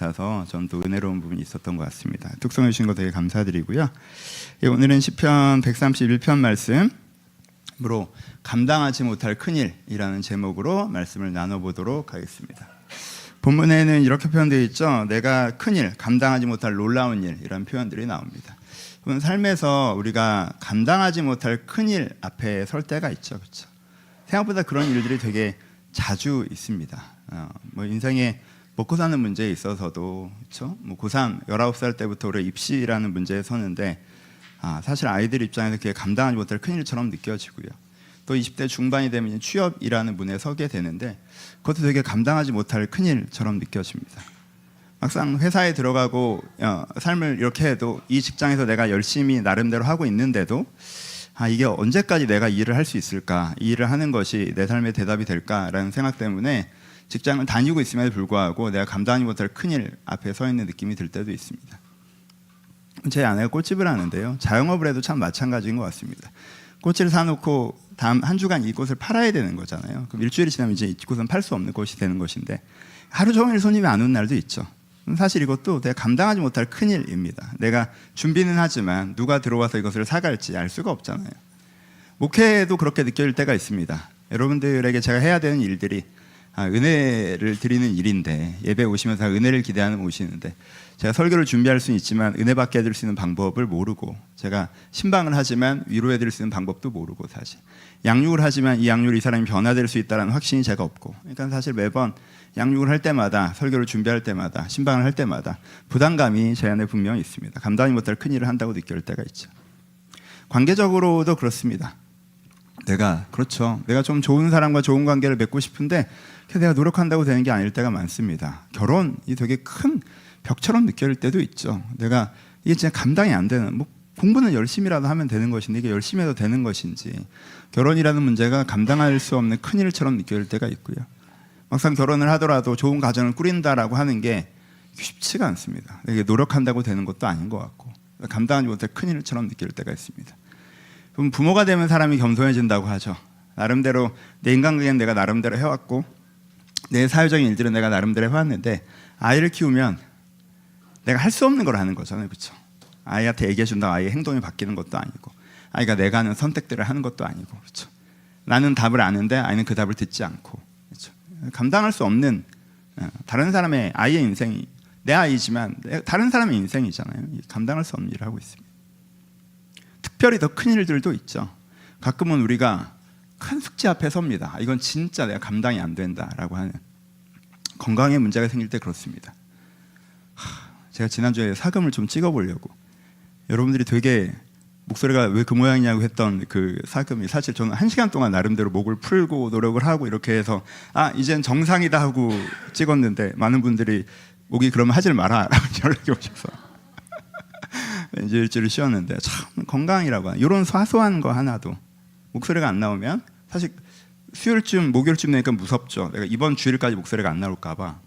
같아서 전 또 은혜로운 부분이 있었던 것 같습니다. 특성해 주신 거 되게 감사드리고요. 오늘은 시편 131편 말씀으로 감당하지 못할 큰일이라는 제목으로 말씀을 나눠보도록 하겠습니다. 본문에는 이렇게 표현되어 있죠. 내가 큰일, 감당하지 못할 놀라운 일, 이런 표현들이 나옵니다. 삶에서 우리가 감당하지 못할 큰일 앞에 설 때가 있죠. 그렇죠? 생각보다 그런 일들이 되게 자주 있습니다. 인생에 먹고 사는 문제에 있어서도, 그렇죠? 고3, 19살 때부터 우리가 입시라는 문제에 서는데, 사실 아이들 입장에서 그게 감당하지 못할 큰일처럼 느껴지고요. 또 20대 중반이 되면 취업이라는 문에 서게 되는데, 그것도 되게 감당하지 못할 큰일처럼 느껴집니다. 막상 회사에 들어가고 삶을 이렇게 해도 이 직장에서 내가 열심히 나름대로 하고 있는데도 이게 언제까지 내가 이 일을 할 수 있을까, 이 일을 하는 것이 내 삶의 대답이 될까라는 생각 때문에 직장을 다니고 있음에도 불구하고 내가 감당하지 못할 큰일 앞에 서 있는 느낌이 들 때도 있습니다. 제 아내가 꽃집을 하는데요, 자영업을 해도 참 마찬가지인 것 같습니다. 꽃을 사놓고 다음 한 주간 이 꽃을 팔아야 되는 거잖아요. 그럼 일주일이 지나면 이제 이 꽃은 팔 수 없는 꽃이 되는 것인데 하루 종일 손님이 안 오는 날도 있죠. 사실 이것도 내가 감당하지 못할 큰일입니다. 내가 준비는 하지만 누가 들어와서 이것을 사갈지 알 수가 없잖아요. 목회도 그렇게 느껴질 때가 있습니다. 여러분들에게 제가 해야 되는 일들이 은혜를 드리는 일인데, 예배 오시면서 은혜를 기대하는 오시는데, 제가 설교를 준비할 수는 있지만 은혜 받게 해드릴 수 있는 방법을 모르고, 제가 신방을 하지만 위로해 드릴 수 있는 방법도 모르고, 사실 양육을 하지만 이 양육으로 이 사람이 변화될 수 있다는 확신이 제가 없고, 그러니까 사실 매번 양육을 할 때마다, 설교를 준비할 때마다, 신방을 할 때마다 부담감이 제 안에 분명히 있습니다. 감당하지 못할 큰일을 한다고 느낄 때가 있죠. 관계적으로도 그렇습니다. 내가 좀 좋은 사람과 좋은 관계를 맺고 싶은데 내가 노력한다고 되는 게 아닐 때가 많습니다. 결혼이 되게 큰 벽처럼 느껴질 때도 있죠. 내가 이게 진짜 감당이 안 되는, 공부는 열심히라도 하면 되는 것인데 이게 열심히 해도 되는 것인지, 결혼이라는 문제가 감당할 수 없는 큰일처럼 느껴질 때가 있고요. 막상 결혼을 하더라도 좋은 가정을 꾸린다라고 하는 게 쉽지가 않습니다. 이게 노력한다고 되는 것도 아닌 것 같고, 감당하지 못할 큰일처럼 느낄 때가 있습니다. 그럼 부모가 되면 사람이 겸손해진다고 하죠. 나름대로 내 인간관계는 내가 나름대로 해왔고, 내 사회적인 일들은 내가 나름대로 해왔는데, 아이를 키우면 내가 할 수 없는 걸 하는 거잖아요. 그렇죠? 아이한테 얘기해 준다고 아이의 행동이 바뀌는 것도 아니고, 아이가 내가 하는 선택들을 하는 것도 아니고, 그렇죠? 나는 답을 아는데 아이는 그 답을 듣지 않고, 그렇죠? 감당할 수 없는, 다른 사람의 아이의 인생이 내 아이지만 다른 사람의 인생이잖아요. 감당할 수 없는 일을 하고 있습니다. 특별히 더 큰 일들도 있죠. 가끔은 우리가 큰 숙제 앞에 섭니다. 이건 진짜 내가 감당이 안 된다라고 하는, 건강에 문제가 생길 때 그렇습니다. 제가 지난주에 사금을 좀 찍어보려고, 여러분들이 되게 목소리가 왜 그 모양이냐고 했던 그 사금이, 사실 저는 1시간 동안 나름대로 목을 풀고 노력을 하고 이렇게 해서 이젠 정상이다 하고 찍었는데, 많은 분들이 목이 그러면 하질 마라 라고 연락이 오셔서 이제 일주일 쉬었는데, 참 건강이라고 하는 이런 사소한 거 하나도 목소리가 안 나오면, 사실 수요일쯤 목요일쯤 되니까 무섭죠. 내가 이번 주일까지 목소리가 안 나올까 봐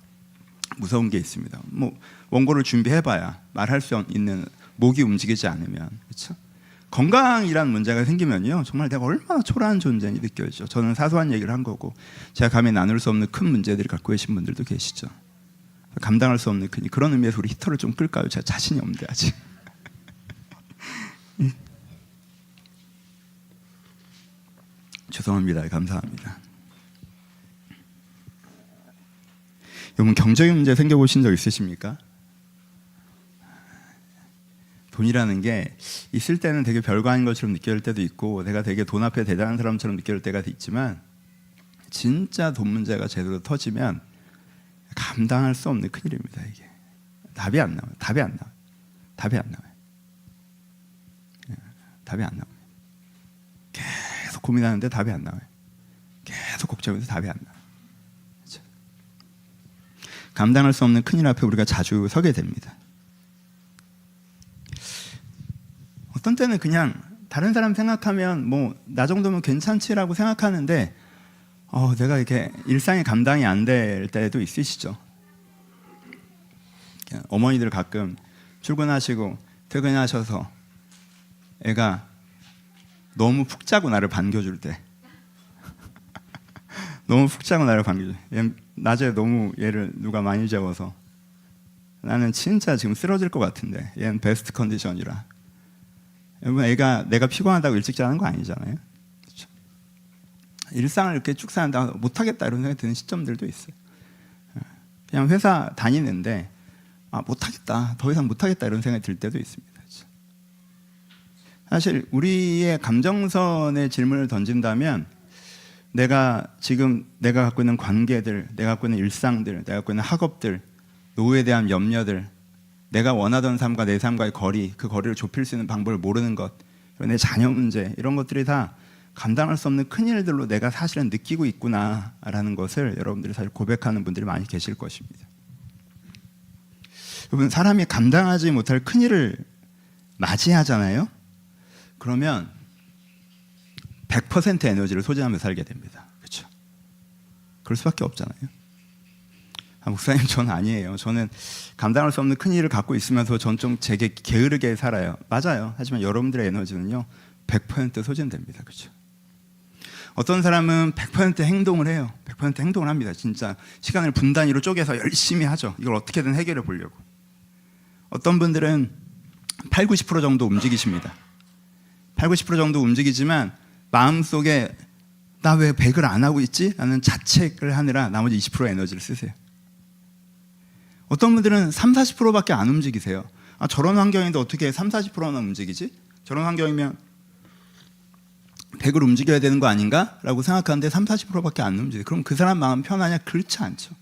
무서운 게 있습니다. 원고를 준비해봐야 말할 수 있는 목이 움직이지 않으면, 그렇죠? 건강이란 문제가 생기면요, 정말 내가 얼마나 초라한 존재인지 느껴지죠. 저는 사소한 얘기를 한 거고, 제가 감히 나눌 수 없는 큰 문제들을 갖고 계신 분들도 계시죠. 감당할 수 없는 큰, 그런 의미에서 우리 히터를 좀 끌까요? 제가 자신이 없는데 아직. 죄송합니다. 감사합니다. 여러분, 경제적인 문제 생겨보신 적 있으십니까? 돈이라는 게 있을 때는 되게 별거 아닌 것처럼 느껴질 때도 있고, 내가 되게 돈 앞에 대단한 사람처럼 느껴질 때가 있지만, 진짜 돈 문제가 제대로 터지면 감당할 수 없는 큰일입니다. 이게 답이 안 나와요. 답이 안 나와요. 계속 고민하는데 답이 안 나와요. 계속 걱정해서 답이 안 나와요. 그렇죠? 감당할 수 없는 큰일 앞에 우리가 자주 서게 됩니다. 어떤 때는 그냥 다른 사람 생각하면 나 정도면 괜찮지라고 생각하는데, 내가 이렇게 일상이 감당이 안 될 때도 있으시죠. 어머니들 가끔 출근하시고 퇴근하셔서 애가 너무 푹 자고 나를 반겨줄 때, 너무 푹 자고 나를 반겨줄 때, 낮에 너무 얘를 누가 많이 재워서 나는 진짜 지금 쓰러질 것 같은데 얘는 베스트 컨디션이라. 여러분, 내가 피곤하다고 일찍 자는 거 아니잖아요. 그렇죠? 일상을 이렇게 쭉 사는다 못하겠다 이런 생각이 드는 시점들도 있어요. 그냥 회사 다니는데 못하겠다, 더 이상 못하겠다 이런 생각이 들 때도 있습니다. 그렇죠? 사실 우리의 감정선의 질문을 던진다면 내가 갖고 있는 관계들, 내가 갖고 있는 일상들, 내가 갖고 있는 학업들, 노후에 대한 염려들, 내가 원하던 삶과 내 삶과의 거리, 그 거리를 좁힐 수 있는 방법을 모르는 것, 내 자녀 문제, 이런 것들이 다 감당할 수 없는 큰 일들로 내가 사실은 느끼고 있구나라는 것을 여러분들이 사실 고백하는 분들이 많이 계실 것입니다. 여러분, 사람이 감당하지 못할 큰 일을 맞이하잖아요. 그러면 100% 에너지를 소진하며 살게 됩니다. 그렇죠? 그럴 수밖에 없잖아요. 목사님, 저는 아니에요. 저는 감당할 수 없는 큰 일을 갖고 있으면서 전 좀 제게 게으르게 살아요. 맞아요. 하지만 여러분들의 에너지는요 100% 소진됩니다. 그렇죠? 어떤 사람은 100% 행동을 해요. 100% 행동을 합니다. 진짜 시간을 분단위로 쪼개서 열심히 하죠. 이걸 어떻게든 해결해 보려고. 어떤 분들은 8, 90% 정도 움직이십니다. 8, 90% 정도 움직이지만 마음속에 나 왜 100을 안 하고 있지? 라는 자책을 하느라 나머지 20% 에너지를 쓰세요. 어떤 분들은 3, 40%밖에 안 움직이세요. 저런 환경인데 어떻게 3, 40%나 움직이지? 저런 환경이면 100을 움직여야 되는 거 아닌가? 라고 생각하는데 3, 40%밖에 안 움직여요. 그럼 그 사람 마음 편하냐? 그렇지 않죠.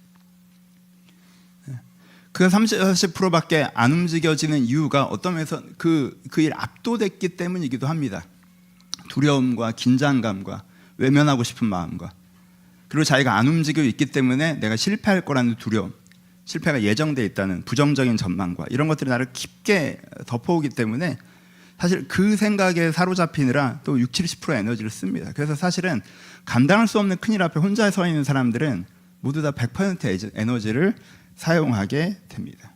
그 30, 40%밖에 안 움직여지는 이유가 어떤 면에서 그 일 압도됐기 때문이기도 합니다. 두려움과 긴장감과 외면하고 싶은 마음과, 그리고 자기가 안 움직이고 있기 때문에 내가 실패할 거라는 두려움, 실패가 예정되어 있다는 부정적인 전망과 이런 것들이 나를 깊게 덮어오기 때문에 사실 그 생각에 사로잡히느라 또 60, 70% 에너지를 씁니다. 그래서 사실은 감당할 수 없는 큰일 앞에 혼자 서 있는 사람들은 모두 다 100% 에너지를 사용하게 됩니다.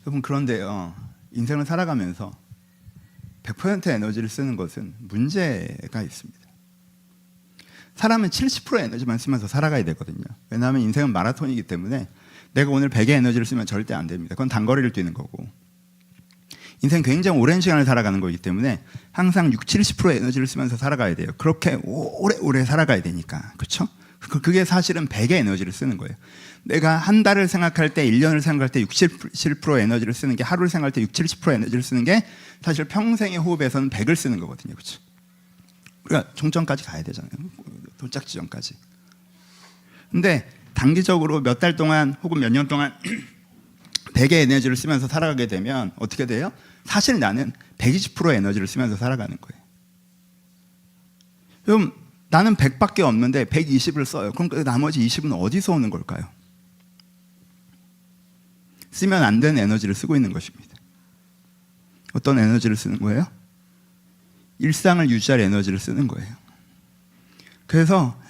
여러분, 그런데요, 인생을 살아가면서 100% 에너지를 쓰는 것은 문제가 있습니다. 사람은 70% 에너지만 쓰면서 살아가야 되거든요. 왜냐하면 인생은 마라톤이기 때문에 내가 오늘 100의 에너지를 쓰면 절대 안 됩니다. 그건 단거리를 뛰는 거고, 인생 굉장히 오랜 시간을 살아가는 거기 때문에 항상 60, 70% 에너지를 쓰면서 살아가야 돼요. 그렇게 오래 살아가야 되니까. 그렇죠? 그게 사실은 100의 에너지를 쓰는 거예요. 내가 한 달을 생각할 때, 1년을 생각할 때 67% 에너지를 쓰는 게, 하루를 생각할 때 60, 70% 에너지를 쓰는 게 사실 평생의 호흡에서는 100을 쓰는 거거든요. 그렇죠? 우리가 종점까지 가야 되잖아요. 도착 지점까지. 근데 단기적으로 몇 달 동안 혹은 몇 년 동안 100의 에너지를 쓰면서 살아가게 되면 어떻게 돼요? 사실 나는 120% 에너지를 쓰면서 살아가는 거예요. 그럼 나는 100밖에 없는데 120을 써요. 그럼 그 나머지 20은 어디서 오는 걸까요? 쓰면 안 되는 에너지를 쓰고 있는 것입니다. 어떤 에너지를 쓰는 거예요? 일상을 유지할 에너지를 쓰는 거예요. 그래서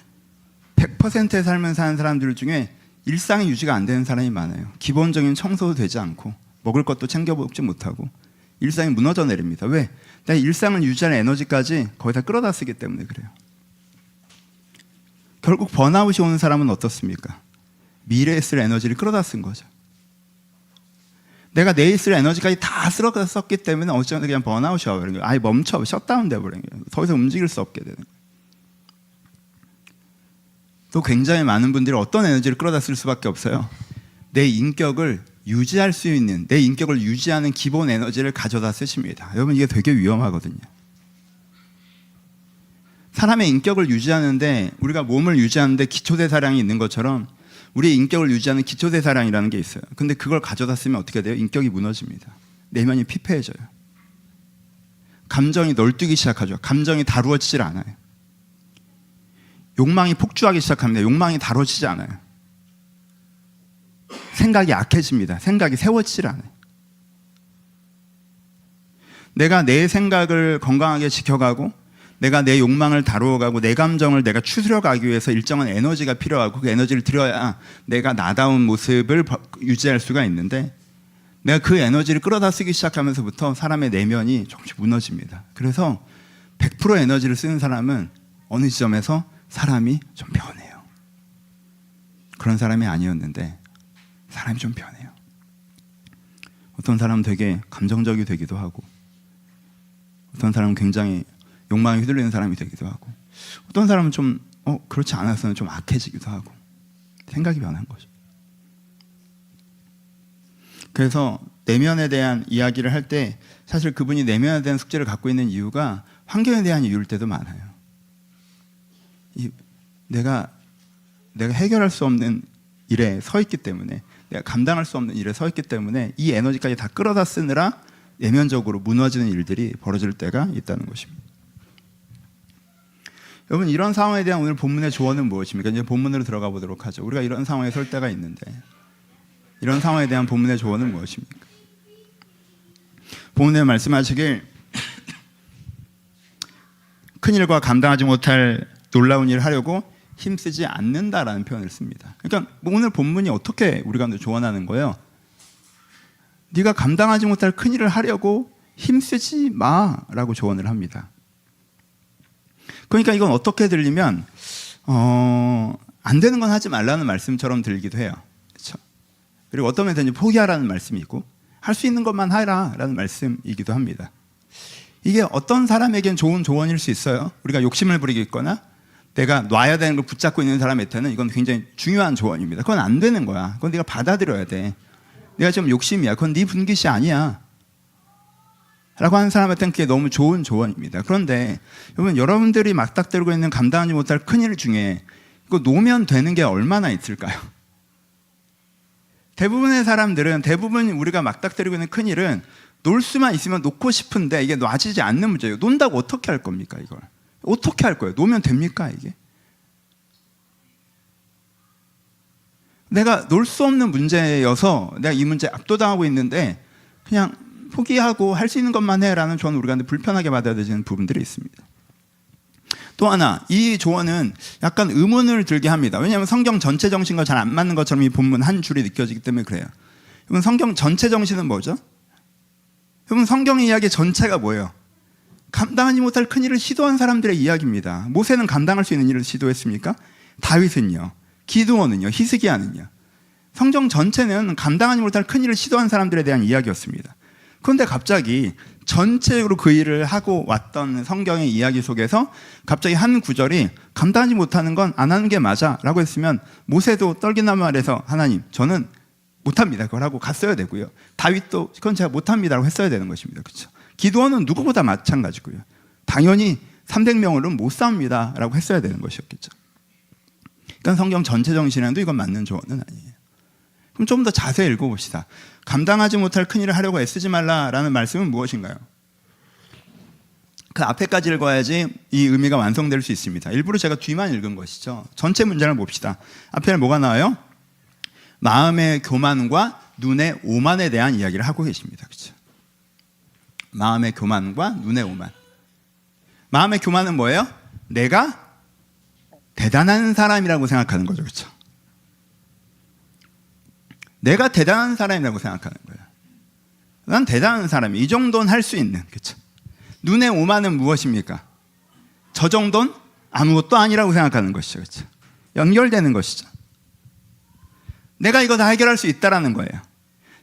100%의 삶을 사는 사람들 중에 일상이 유지가 안 되는 사람이 많아요. 기본적인 청소도 되지 않고 먹을 것도 챙겨 먹지 못하고 일상이 무너져 내립니다. 왜? 내가 일상을 유지할 에너지까지 거의 다 끌어다 쓰기 때문에 그래요. 결국 번아웃이 오는 사람은 어떻습니까? 미래에 쓸 에너지를 끌어다 쓴 거죠. 내가 내일 쓸 에너지까지 다 쓸어다 썼기 때문에 어쩌면 그냥 번아웃이 와버린 거예요. 아예 멈춰, 셧다운 돼버린 거예요. 더 이상 움직일 수 없게 되는 거예요. 또 굉장히 많은 분들이 어떤 에너지를 끌어다 쓸 수밖에 없어요. 내 인격을 유지할 수 있는, 내 인격을 유지하는 기본 에너지를 가져다 쓰십니다. 여러분, 이게 되게 위험하거든요. 사람의 인격을 유지하는데, 우리가 몸을 유지하는데 기초대사량이 있는 것처럼 우리의 인격을 유지하는 기초대사량이라는 게 있어요. 근데 그걸 가져다 쓰면 어떻게 돼요? 인격이 무너집니다. 내면이 피폐해져요. 감정이 널뛰기 시작하죠. 감정이 다루어지질 않아요. 욕망이 폭주하기 시작합니다. 욕망이 다뤄지지 않아요. 생각이 약해집니다. 생각이 세워지질 않아요. 내가 내 생각을 건강하게 지켜가고, 내가 내 욕망을 다루어가고, 내 감정을 내가 추스려가기 위해서 일정한 에너지가 필요하고, 그 에너지를 들여야 내가 나다운 모습을 유지할 수가 있는데, 내가 그 에너지를 끌어다 쓰기 시작하면서부터 사람의 내면이 조금씩 무너집니다. 그래서 100% 에너지를 쓰는 사람은 어느 지점에서 사람이 좀 변해요. 그런 사람이 아니었는데 사람이 좀 변해요. 어떤 사람은 되게 감정적이 되기도 하고, 어떤 사람은 굉장히 욕망에 휘둘리는 사람이 되기도 하고, 어떤 사람은 좀 그렇지 않아서는 좀 악해지기도 하고, 생각이 변한 거죠. 그래서 내면에 대한 이야기를 할 때 사실 그분이 내면에 대한 숙제를 갖고 있는 이유가 환경에 대한 이유일 때도 많아요. 내가 해결할 수 없는 일에 서 있기 때문에, 내가 감당할 수 없는 일에 서 있기 때문에 이 에너지까지 다 끌어다 쓰느라 내면적으로 무너지는 일들이 벌어질 때가 있다는 것입니다. 여러분, 이런 상황에 대한 오늘 본문의 조언은 무엇입니까? 이제 본문으로 들어가 보도록 하죠. 우리가 이런 상황에 설 때가 있는데, 이런 상황에 대한 본문의 조언은 무엇입니까? 본문에 말씀하시길 큰일과 감당하지 못할 놀라운 일을 하려고 힘쓰지 않는다라는 표현을 씁니다. 그러니까 오늘 본문이 어떻게 우리 가운데 조언하는 거예요? 네가 감당하지 못할 큰일을 하려고 힘쓰지 마라고 조언을 합니다. 그러니까 이건 어떻게 들리면 안 되는 건 하지 말라는 말씀처럼 들리기도 해요. 그렇죠? 그리고 어떤 면에서는 포기하라는 말씀이 있고, 할 수 있는 것만 하라라는 말씀이기도 합니다. 이게 어떤 사람에겐 좋은 조언일 수 있어요. 우리가 욕심을 부리겠거나 내가 놔야 되는 걸 붙잡고 있는 사람한테는 이건 굉장히 중요한 조언입니다. 그건 안 되는 거야. 그건 네가 받아들여야 돼. 내가 지금 욕심이야. 그건 네 분깃이 아니야 라고 하는 사람한테는 그게 너무 좋은 조언입니다. 그런데 여러분들이 맞닥뜨리고 있는 감당하지 못할 큰일 중에 이거 놓으면 되는 게 얼마나 있을까요? 대부분의 사람들은, 대부분 우리가 맞닥뜨리고 있는 큰일은 놓을 수만 있으면 놓고 싶은데 이게 놔지지 않는 문제예요. 논다고 어떻게 할 겁니까? 이걸 어떻게 할 거예요? 놓으면 됩니까? 이게 내가 놓을 수 없는 문제여서 내가 이 문제에 압도당하고 있는데 그냥 포기하고 할 수 있는 것만 해라는 조언을 우리가 불편하게 받아들이는 부분들이 있습니다. 또 하나, 이 조언은 약간 의문을 들게 합니다. 왜냐하면 성경 전체 정신과 잘 안 맞는 것처럼 이 본문 한 줄이 느껴지기 때문에 그래요. 여러분, 성경 전체 정신은 뭐죠? 여러분, 성경의 이야기 전체가 뭐예요? 감당하지 못할 큰일을 시도한 사람들의 이야기입니다. 모세는 감당할 수 있는 일을 시도했습니까? 다윗은요? 기드온은요? 히스기야는요? 성경 전체는 감당하지 못할 큰일을 시도한 사람들에 대한 이야기였습니다. 그런데 갑자기 전체적으로 그 일을 하고 왔던 성경의 이야기 속에서 갑자기 한 구절이 감당하지 못하는 건 안 하는 게 맞아 라고 했으면 모세도 떨기나무 아래서 하나님, 저는 못합니다. 그걸 하고 갔어야 되고요. 다윗도 그건 제가 못합니다 라고 했어야 되는 것입니다. 그렇죠? 기드온은 누구보다 마찬가지고요. 당연히 300명으로는 못 싸웁니다 라고 했어야 되는 것이었겠죠. 일단 성경 전체 정신에도 이건 맞는 조언은 아니에요. 그럼 좀 더 자세히 읽어봅시다. 감당하지 못할 큰일을 하려고 애쓰지 말라라는 말씀은 무엇인가요? 그 앞에까지 읽어야지 이 의미가 완성될 수 있습니다. 일부러 제가 뒤만 읽은 것이죠. 전체 문장을 봅시다. 앞에는 뭐가 나와요? 마음의 교만과 눈의 오만에 대한 이야기를 하고 계십니다. 그렇죠? 마음의 교만과 눈의 오만. 마음의 교만은 뭐예요? 내가 대단한 사람이라고 생각하는 거죠. 그렇죠? 내가 대단한 사람이라고 생각하는 거예요. 난 대단한 사람이, 이 정도는 할 수 있는. 그렇죠? 눈의 오만은 무엇입니까? 저 정도는 아무것도 아니라고 생각하는 것이죠. 그렇죠? 연결되는 것이죠. 내가 이거 다 해결할 수 있다라는 거예요.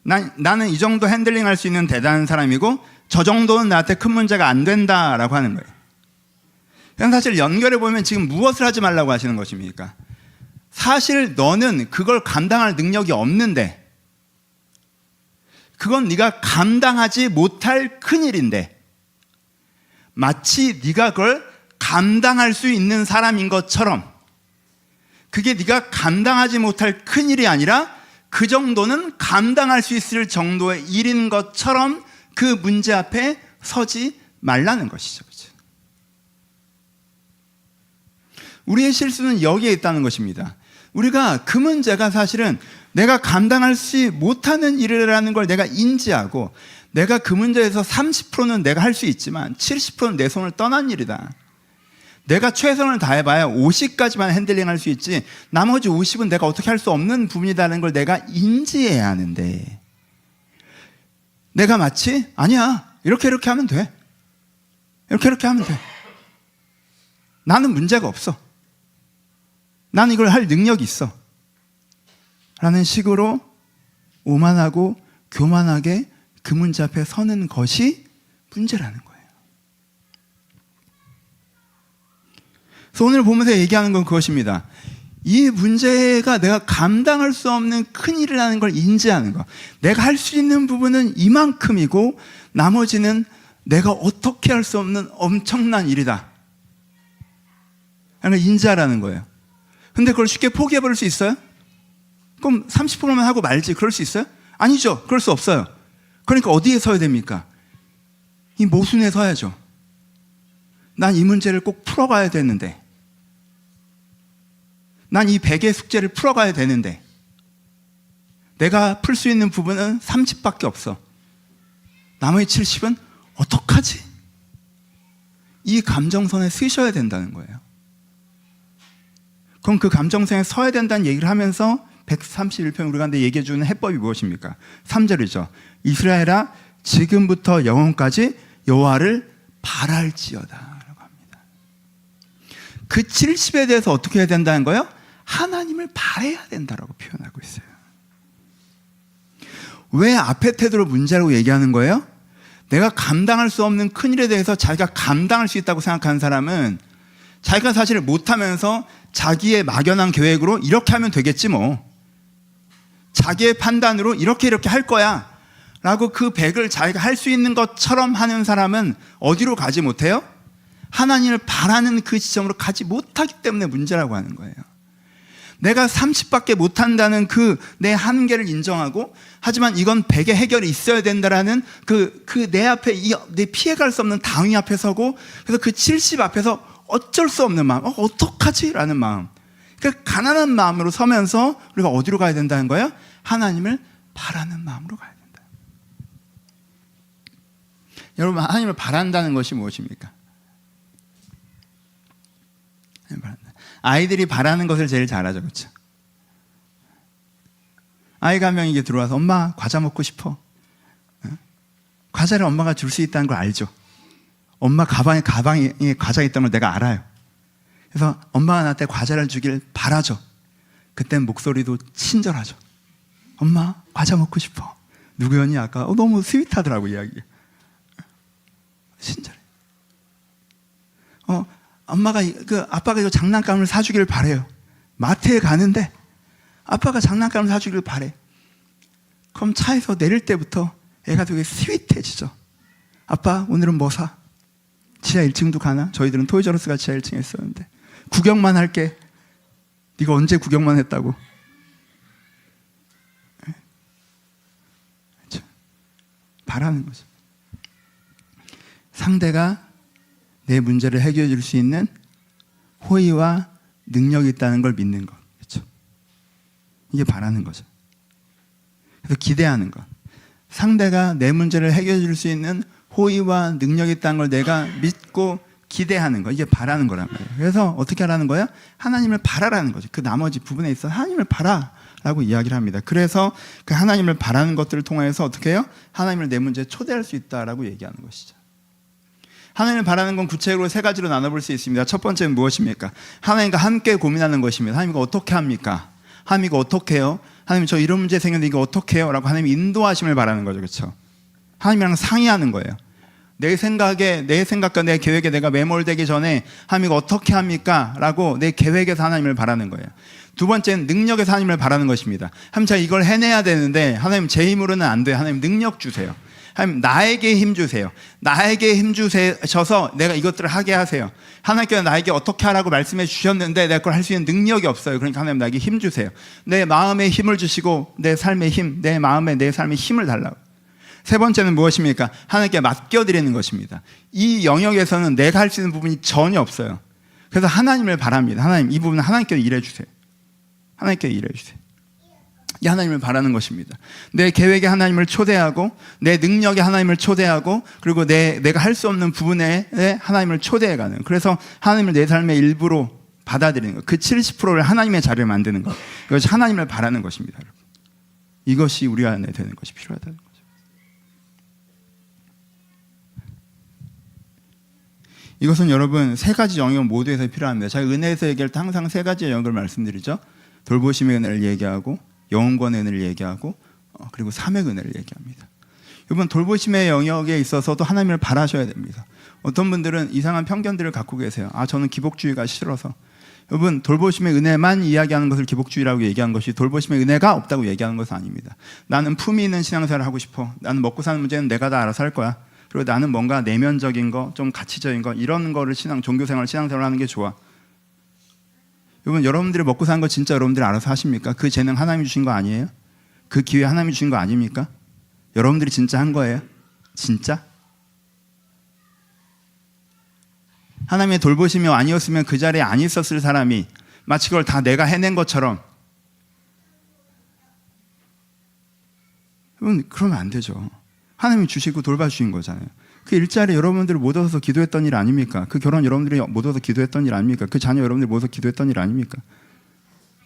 나는 이 정도 핸들링할 수 있는 대단한 사람이고 저 정도는 나한테 큰 문제가 안 된다라고 하는 거예요. 그냥 사실 연결해 보면 지금 무엇을 하지 말라고 하시는 것입니까? 사실 너는 그걸 감당할 능력이 없는데, 그건 네가 감당하지 못할 큰일인데 마치 네가 그걸 감당할 수 있는 사람인 것처럼, 그게 네가 감당하지 못할 큰일이 아니라 그 정도는 감당할 수 있을 정도의 일인 것처럼 그 문제 앞에 서지 말라는 것이죠. 그렇죠? 우리의 실수는 여기에 있다는 것입니다. 우리가 그 문제가 사실은 내가 감당할 수 못하는 일이라는 걸 내가 인지하고, 내가 그 문제에서 30%는 내가 할 수 있지만 70%는 내 손을 떠난 일이다. 내가 최선을 다해봐야 50까지만 핸들링할 수 있지 나머지 50은 내가 어떻게 할 수 없는 부분이라는 걸 내가 인지해야 하는데, 내가 마치 아니야, 이렇게 하면 돼, 이렇게 하면 돼, 나는 문제가 없어, 나는 이걸 할 능력이 있어 라는 식으로 오만하고 교만하게 그 문제 앞에 서는 것이 문제라는 거예요. 그래서 오늘 보면서 얘기하는 건 그것입니다. 이 문제가 내가 감당할 수 없는 큰일이라는 걸 인지하는 거. 내가 할 수 있는 부분은 이만큼이고 나머지는 내가 어떻게 할 수 없는 엄청난 일이다. 그걸 인지하라는 거예요. 근데 그걸 쉽게 포기해버릴 수 있어요? 그럼 30%만 하고 말지 그럴 수 있어요? 아니죠. 그럴 수 없어요. 그러니까 어디에 서야 됩니까? 이 모순에 서야죠. 난 이 문제를 꼭 풀어가야 되는데, 난 이 100의 숙제를 풀어가야 되는데 내가 풀 수 있는 부분은 30밖에 없어. 나머지 70은 어떡하지? 이 감정선에 쓰셔야 된다는 거예요. 그럼 그 감정선에 서야 된다는 얘기를 하면서 131편 우리가 얘기해 주는 해법이 무엇입니까? 3절이죠. 이스라엘아 지금부터 영원까지 여호와를 바랄지어다 라고 합니다. 그 70에 대해서 어떻게 해야 된다는 거예요? 하나님을 바라야 된다라고 표현하고 있어요. 왜 앞에 태도를 문제라고 얘기하는 거예요? 내가 감당할 수 없는 큰일에 대해서 자기가 감당할 수 있다고 생각하는 사람은 자기가 사실 못하면서 자기의 막연한 계획으로 이렇게 하면 되겠지 뭐, 자기의 판단으로 이렇게 할 거야 라고 그 100을 자기가 할 수 있는 것처럼 하는 사람은 어디로 가지 못해요? 하나님을 바라는 그 지점으로 가지 못하기 때문에 문제라고 하는 거예요. 내가 30밖에 못한다는 그 내 한계를 인정하고, 하지만 이건 100의 해결이 있어야 된다라는 그 내 앞에 내 피해갈 수 없는 당위 앞에 서고, 그래서 그 70 앞에서 어쩔 수 없는 마음, 어떡하지? 라는 마음, 그 가난한 마음으로 서면서 우리가 어디로 가야 된다는 거예요? 하나님을 바라는 마음으로 가야 된다. 여러분, 하나님을 바란다는 것이 무엇입니까? 아이들이 바라는 것을 제일 잘하죠, 그렇죠? 아이가 한 명이 들어와서 엄마 과자 먹고 싶어. 과자를 엄마가 줄 수 있다는 걸 알죠. 엄마 가방에 과자가 있다는 걸 내가 알아요. 그래서 엄마가 나한테 과자를 주길 바라죠. 그땐 목소리도 친절하죠. 엄마 과자 먹고 싶어. 누구였니 아까? 너무 스윗하더라고 이야기. 친절해. 엄마가 아빠가 이 장난감을 사주기를 바래요. 마트에 가는데 아빠가 장난감을 사주기를 바래. 그럼 차에서 내릴 때부터 애가 되게 스윗해지죠. 아빠 오늘은 뭐 사? 지하 1층도 가나? 저희들은 토이저러스가 지하 1층에 있었는데 구경만 할게. 네가 언제 구경만 했다고? 그렇죠? 바라는 거죠. 상대가 내 문제를 해결해 줄 수 있는 호의와 능력이 있다는 걸 믿는 것. 그렇죠? 이게 바라는 거죠. 그래서 기대하는 것. 상대가 내 문제를 해결해 줄 수 있는 호의와 능력이 있다는 걸 내가 믿고 기대하는 거. 이게 바라는 거란 말이에요. 그래서 어떻게 하라는 거예요? 하나님을 바라라는 거죠. 그 나머지 부분에 있어 하나님을 바라라고 이야기를 합니다. 그래서 그 하나님을 바라는 것들을 통해서 어떻게 해요? 하나님을 내 문제에 초대할 수 있다라고 얘기하는 것이죠. 하나님을 바라는 건 구체적으로 세 가지로 나눠볼 수 있습니다. 첫 번째는 무엇입니까? 하나님과 함께 고민하는 것입니다. 하나님 이거 어떻게 합니까? 하나님 이거 어떻게 해요? 하나님 저 이런 문제 생겼는데 이거 어떻게 해요? 라고 하나님 인도하심을 바라는 거죠. 그렇죠? 하나님이랑 상의하는 거예요. 내 생각과 내 계획에 내가 매몰되기 전에 하나님 이거 어떻게 합니까? 라고 내 계획에서 하나님을 바라는 거예요. 두 번째는 능력에서 하나님을 바라는 것입니다. 하나님 제가 이걸 해내야 되는데 하나님 제 힘으로는 안 돼요. 하나님 능력 주세요. 하나님 나에게 힘 주세요. 나에게 힘 주셔서 내가 이것들을 하게 하세요. 하나님께서 나에게 어떻게 하라고 말씀해 주셨는데 내가 그걸 할 수 있는 능력이 없어요. 그러니까 하나님 나에게 힘 주세요. 내 마음에 힘을 주시고 내 삶의 힘, 내 마음에 내 삶의 힘을 달라고. 세 번째는 무엇입니까? 하나님께 맡겨드리는 것입니다. 이 영역에서는 내가 할 수 있는 부분이 전혀 없어요. 그래서 하나님을 바랍니다. 하나님 이 부분은 하나님께서 일해 주세요. 하나님께서 일해 주세요. 이 하나님을 바라는 것입니다. 내 계획에 하나님을 초대하고 내 능력에 하나님을 초대하고 그리고 내가 할 수 없는 부분에 하나님을 초대해가는, 그래서 하나님을 내 삶의 일부로 받아들이는 것, 그 70%를 하나님의 자리를 만드는 것, 이것이 하나님을 바라는 것입니다. 여러분. 이것이 우리 안에 되는 것이 필요하다는 거죠. 이것은 여러분 세 가지 영역 모두에서 필요합니다. 제가 은혜에서 얘기할 때 항상 세 가지 영역을 말씀드리죠. 돌보심의 은혜를 얘기하고 영원권의 은혜를 얘기하고 그리고 삶의 은혜를 얘기합니다. 여러분, 돌보심의 영역에 있어서도 하나님을 바라셔야 됩니다. 어떤 분들은 이상한 편견들을 갖고 계세요. 저는 기복주의가 싫어서. 여러분, 돌보심의 은혜만 이야기하는 것을 기복주의라고 얘기하는 것이 돌보심의 은혜가 없다고 얘기하는 것은 아닙니다. 나는 품위 있는 신앙생활을 하고 싶어. 나는 먹고 사는 문제는 내가 다 알아서 할 거야. 그리고 나는 뭔가 내면적인 거, 좀 가치적인 거, 이런 거를 종교생활, 신앙생활을 하는 게 좋아. 여러분, 여러분들이 먹고 사는 거 진짜 여러분들이 알아서 하십니까? 그 재능 하나님이 주신 거 아니에요? 그 기회 하나님이 주신 거 아닙니까? 여러분들이 진짜 한 거예요? 진짜? 하나님의 돌보심이 아니었으면 그 자리에 안 있었을 사람이 마치 그걸 다 내가 해낸 것처럼, 여러분, 그러면 안 되죠. 하나님이 주시고 돌봐주신 거잖아요. 그 일자리 여러분들이 못 얻어서 기도했던 일 아닙니까? 그 결혼 여러분들이 못 얻어서 기도했던 일 아닙니까? 그 자녀 여러분들이 못 얻어서 기도했던 일 아닙니까?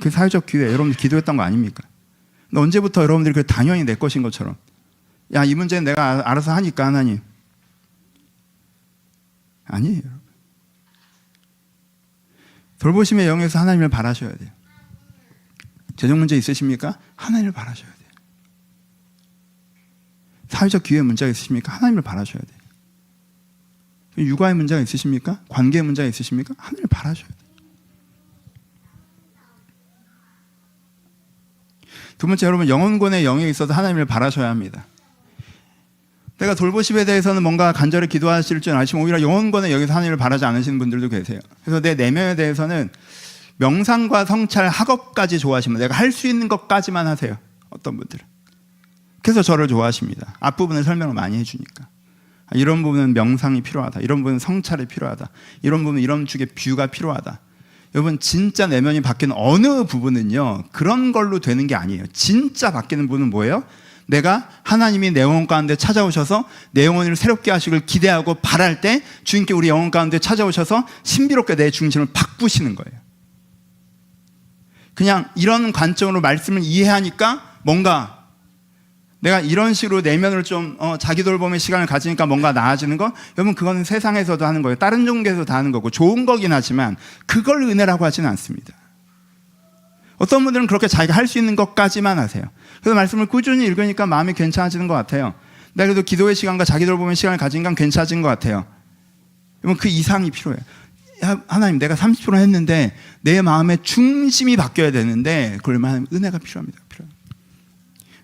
그 사회적 기회 여러분들이 기도했던 거 아닙니까? 근데 언제부터 여러분들이 그 당연히 내 것인 것처럼, 야, 이 문제는 내가 알아서 하니까 하나님. 아니에요. 돌보심의 영역에서 하나님을 바라셔야 돼요. 재정 문제 있으십니까? 하나님을 바라셔야 돼요. 사회적 기회 문제가 있으십니까? 하나님을 바라셔야 돼요. 육아의 문제가 있으십니까? 관계의 문제가 있으십니까? 하나님을 바라셔야 돼요. 두 번째, 여러분, 영혼권의 영역에 있어서 하나님을 바라셔야 합니다. 내가 돌보심에 대해서는 뭔가 간절히 기도하실 줄 아시면 오히려 영혼권의 영역에서 하나님을 바라지 않으시는 분들도 계세요. 그래서 내 내면에 대해서는 명상과 성찰, 학업까지 좋아하시면 내가 할 수 있는 것까지만 하세요. 어떤 분들은. 그래서 저를 좋아하십니다. 앞부분을 설명을 많이 해주니까. 이런 부분은 명상이 필요하다. 이런 부분은 성찰이 필요하다. 이런 부분은 이런 쪽의 뷰가 필요하다. 여러분, 진짜 내면이 바뀌는 어느 부분은요, 그런 걸로 되는 게 아니에요. 진짜 바뀌는 부분은 뭐예요? 내가 하나님이 내 영혼 가운데 찾아오셔서 내 영혼을 새롭게 하시길 기대하고 바랄 때 주님께 우리 영혼 가운데 찾아오셔서 신비롭게 내 중심을 바꾸시는 거예요. 그냥 이런 관점으로 말씀을 이해하니까 뭔가 내가 이런 식으로 내면을 좀 자기 돌봄의 시간을 가지니까 뭔가 나아지는 거, 여러분, 그건 세상에서도 하는 거예요. 다른 종교에서도 다 하는 거고 좋은 거긴 하지만 그걸 은혜라고 하지는 않습니다. 어떤 분들은 그렇게 자기가 할 수 있는 것까지만 하세요. 그래서 말씀을 꾸준히 읽으니까 마음이 괜찮아지는 것 같아요. 내가 그래도 기도의 시간과 자기 돌봄의 시간을 가지니까 괜찮아진 것 같아요. 여러분, 그 이상이 필요해요. 하나님, 내가 30% 했는데 내 마음의 중심이 바뀌어야 되는데 그걸 하나님 은혜가 필요합니다.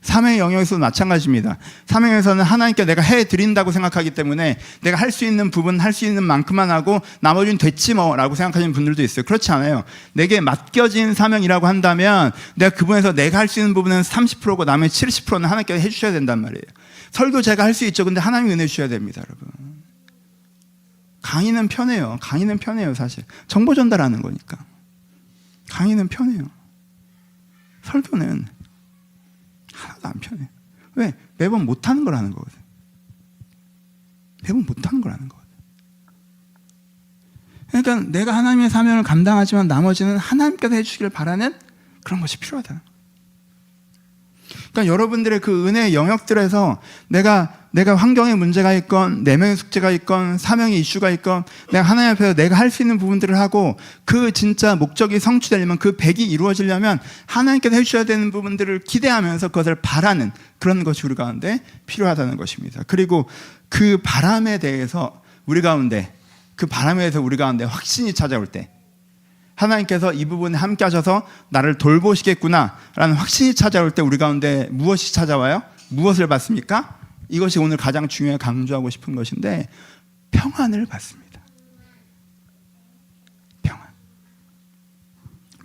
사명의 영역에서도 마찬가지입니다. 사명에서는 하나님께 내가 해드린다고 생각하기 때문에 내가 할 수 있는 부분, 할 수 있는 만큼만 하고 나머지는 됐지 뭐 라고 생각하시는 분들도 있어요. 그렇지 않아요. 내게 맡겨진 사명이라고 한다면 내가 그 부분에서 내가 할 수 있는 부분은 30%고 나머지 70%는 하나님께 해주셔야 된단 말이에요. 설교 제가 할 수 있죠. 근데 하나님이 은혜 주셔야 됩니다, 여러분. 강의는 편해요. 강의는 편해요, 사실. 정보 전달하는 거니까. 강의는 편해요. 설교는 하나도 안 편해. 왜? 매번 못하는 걸 하는 거거든. 매번 못하는 걸 하는 거거든. 그러니까 내가 하나님의 사명을 감당하지만 나머지는 하나님께서 해주시길 바라는 그런 것이 필요하다는 거예요. 그러니까 여러분들의 그 은혜의 영역들에서 내가 환경에 문제가 있건 내면의 숙제가 있건 사명의 이슈가 있건 내가 하나님 앞에서 내가 할 수 있는 부분들을 하고 그 진짜 목적이 성취되려면 그 백이 이루어지려면 하나님께서 해주셔야 되는 부분들을 기대하면서 그것을 바라는 그런 것이 우리 가운데 필요하다는 것입니다. 그리고 그 바람에 대해서 우리 가운데 확신이 찾아올 때 하나님께서 이 부분에 함께 하셔서 나를 돌보시겠구나 라는 확신이 찾아올 때 우리 가운데 무엇이 찾아와요? 무엇을 받습니까? 이것이 오늘 가장 중요하게 강조하고 싶은 것인데 평안을 받습니다. 평안.